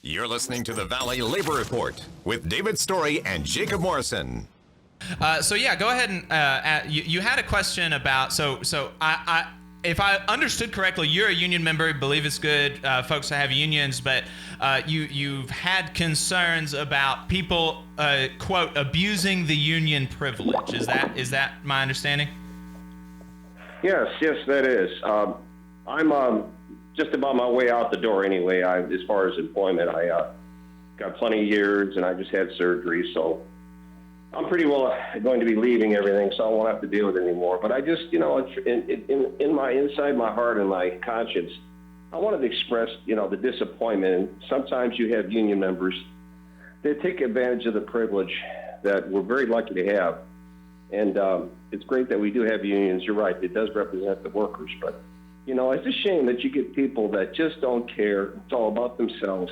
You're listening to the Valley Labor Report with David Story and Jacob Morrison. So go ahead and you had a question about I if I understood correctly, you're a union member. Believe it's good, folks, to have unions, but you've had concerns about people quote abusing the union privilege. Is that my understanding? Yes, that is. I'm just about my way out the door anyway. As far as employment, I got plenty of years, and I just had surgery, so I'm pretty well going to be leaving everything, so I won't have to deal with it anymore. But I just, it's in my inside my heart and my conscience, I wanted to express, the disappointment. And sometimes you have union members that take advantage of the privilege that we're very lucky to have. And it's great that we do have unions. You're right, it does represent the workers. But, it's a shame that you get people that just don't care. It's all about themselves.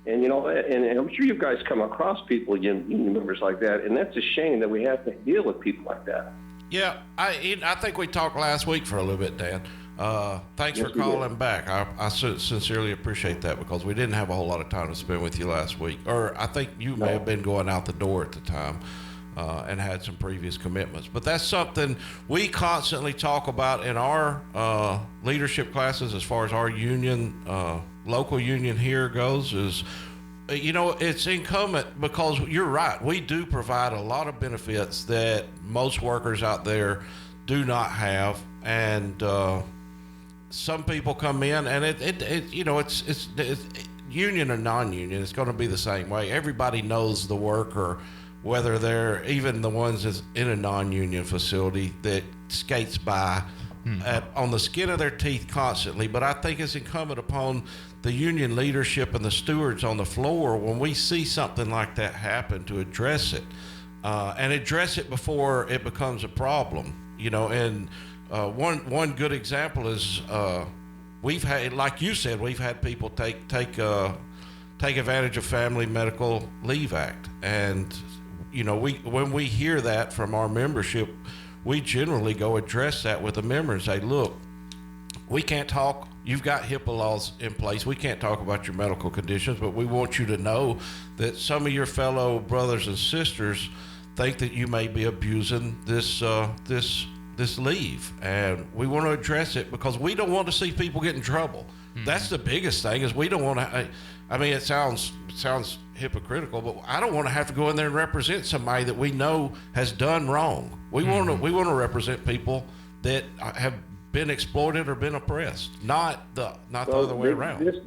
And, and I'm sure you guys come across people, union members like that, and that's a shame that we have to deal with people like that. Yeah, I think we talked last week for a little bit, Dan. Thanks for calling back. I sincerely appreciate that because we didn't have a whole lot of time to spend with you last week. Or I think you may have been going out the door at the time and had some previous commitments. But that's something we constantly talk about in our leadership classes as far as our union, local union here goes is, it's incumbent because you're right. We do provide a lot of benefits that most workers out there do not have. And some people come in and it's union or non-union. It's going to be the same way. Everybody knows the worker, whether they're even the ones that's in a non-union facility that skates by on the skin of their teeth constantly. But I think it's incumbent upon the union leadership and the stewards on the floor when we see something like that happen to address it and address it before it becomes a problem. And one good example is we've had, like you said, we've had people take advantage of Family Medical Leave Act, and when we hear that from our membership, we generally go address that with the members and say, look, we can't talk. You've got HIPAA laws in place. We can't talk about your medical conditions, but we want you to know that some of your fellow brothers and sisters think that you may be abusing this leave, and we want to address it because we don't want to see people get in trouble. Mm-hmm. That's the biggest thing is we don't want to. I mean, it sounds hypocritical, but I don't want to have to go in there and represent somebody that we know has done wrong. We want to represent people that have been exploited or been oppressed, not the other way around.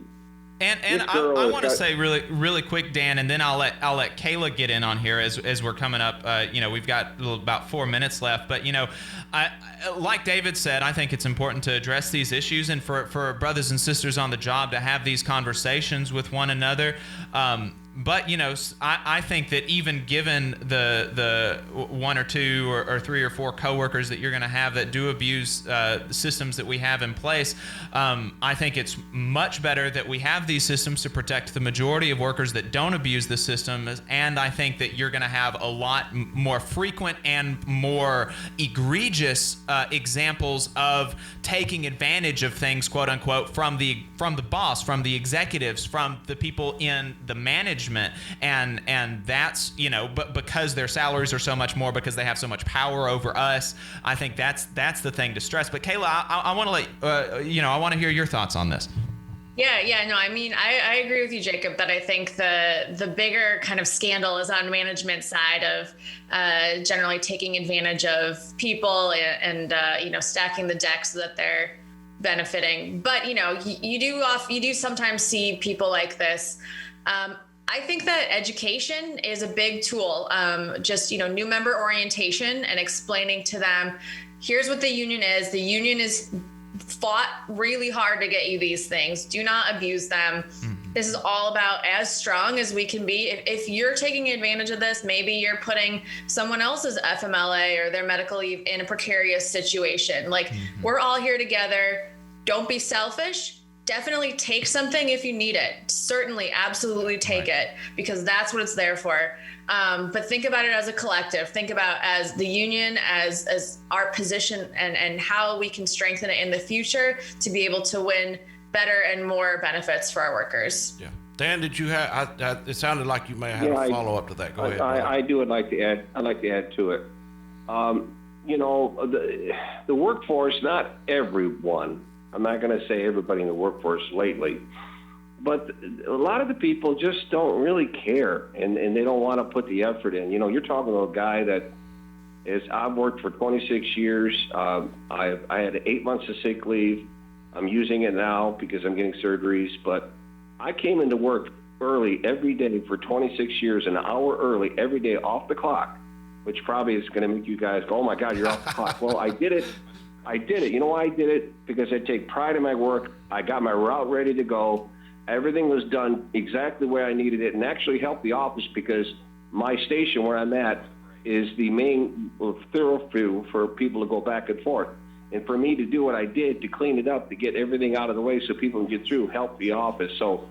And I want to say really quick, Dan, and then I'll let Kayla get in on here as we're coming up. We've got about 4 minutes left, but like David said, I think it's important to address these issues and for brothers and sisters on the job to have these conversations with one another. But I think that even given the one or two or three or four coworkers that you're going to have that do abuse the systems that we have in place, I think it's much better that we have these systems to protect the majority of workers that don't abuse the system. And I think that you're going to have a lot more frequent and more egregious examples of taking advantage of things, quote unquote, from the boss, from the executives, from the people in the management, and that's but because their salaries are so much more, because they have so much power over us, I think that's the thing to stress. But Kayla, I want to I want to hear your thoughts on this. Yeah, no, I mean, I agree with you, Jacob, that I think the bigger kind of scandal is on management side of generally taking advantage of people and stacking the deck so that they're benefiting. But you do sometimes see people like this. I think that education is a big tool. New member orientation and explaining to them, here's what the union is. The union is fought really hard to get you these things. Do not abuse them. Mm-hmm. This is all about as strong as we can be. If you're taking advantage of this, maybe you're putting someone else's FMLA or their medical leave in a precarious situation. We're all here together. Don't be selfish. Definitely take something if you need it. Certainly, absolutely take it, because that's what it's there for. But think about it as a collective. Think about as the union, as our position and how we can strengthen it in the future to be able to win better and more benefits for our workers. Yeah. Dan, did you have? It sounded like you may have a follow up to that. Go ahead. I do. I'd like to add. I'd like to add to it. The workforce. Not everyone. I'm not going to say everybody in the workforce lately, but a lot of the people just don't really care, and they don't want to put the effort in. You're talking about a guy that is. I've worked for 26 years. I had 8 months of sick leave. I'm using it now because I'm getting surgeries, but I came into work early every day for 26 years, an hour early every day off the clock, which probably is going to make you guys go, oh my God, you're off the clock. Well, I did it. You know why I did it? Because I take pride in my work. I got my route ready to go. Everything was done exactly the way I needed it, and actually helped the office because my station where I'm at is the main thoroughfare for people to go back and forth. And for me to do what I did, to clean it up, to get everything out of the way so people can get through, helped the office. So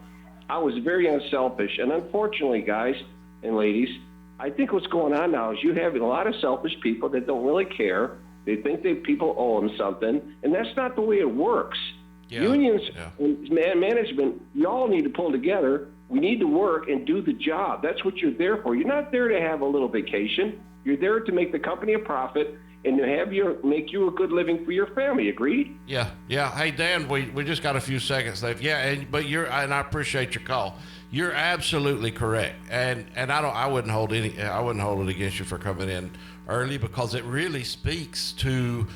I was very unselfish. And unfortunately, guys and ladies, I think what's going on now is you have a lot of selfish people that don't really care. They think that people owe them something, and that's not the way it works. Yeah. Unions and management, you all need to pull together. We need to work and do the job. That's what you're there for. You're not there to have a little vacation. You're there to make the company a profit and to have make you a good living for your family. Agreed? Yeah. Hey, Dan, we just got a few seconds left. Yeah, and I appreciate your call. You're absolutely correct, and I wouldn't hold it against you for coming in early, because it really speaks to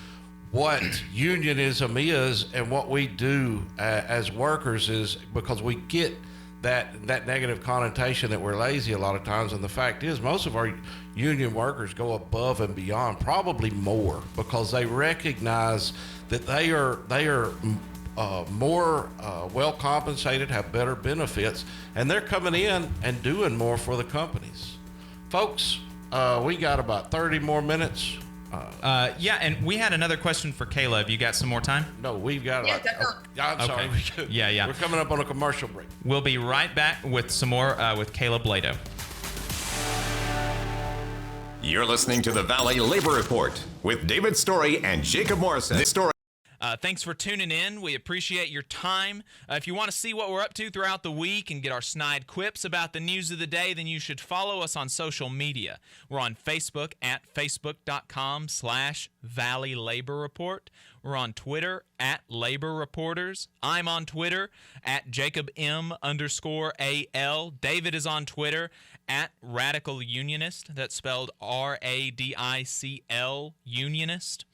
what unionism is and what we do as workers, is because we get that negative connotation that we're lazy a lot of times, and the fact is most of our union workers go above and beyond, probably more, because they recognize that they are more well compensated, have better benefits, and they're coming in and doing more for the companies. Folks, we got about 30 more minutes. And we had another question for Kayla. Have you got some more time? No, we've got I'm sorry. Yeah. We're coming up on a commercial break. We'll be right back with some more with Kayla Blado. You're listening to the Valley Labor Report with David Story and Jacob Morrison. This story. Thanks for tuning in. We appreciate your time. If you want to see what we're up to throughout the week and get our snide quips about the news of the day, then you should follow us on social media. We're on Facebook at facebook.com/Valley Labor Report. We're on Twitter at Labor Reporters. I'm on Twitter at JacobM_AL. David is on Twitter at Radical Unionist. That's spelled RADICL Unionist.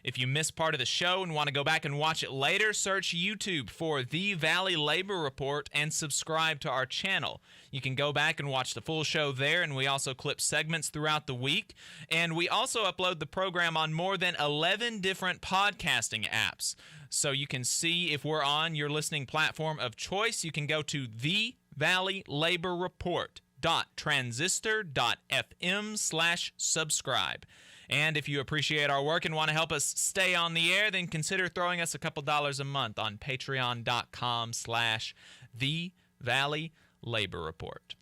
If you missed part of the show and want to go back and watch it later, search YouTube for The Valley Labor Report and subscribe to our channel. You can go back and watch the full show there, and we also clip segments throughout the week. And we also upload the program on more than 11 different podcasting apps. So you can see if we're on your listening platform of choice. You can go to thevalleylaborreport.transistor.fm/subscribe. And if you appreciate our work and want to help us stay on the air, then consider throwing us a couple dollars a month on patreon.com/The Valley Labor Report.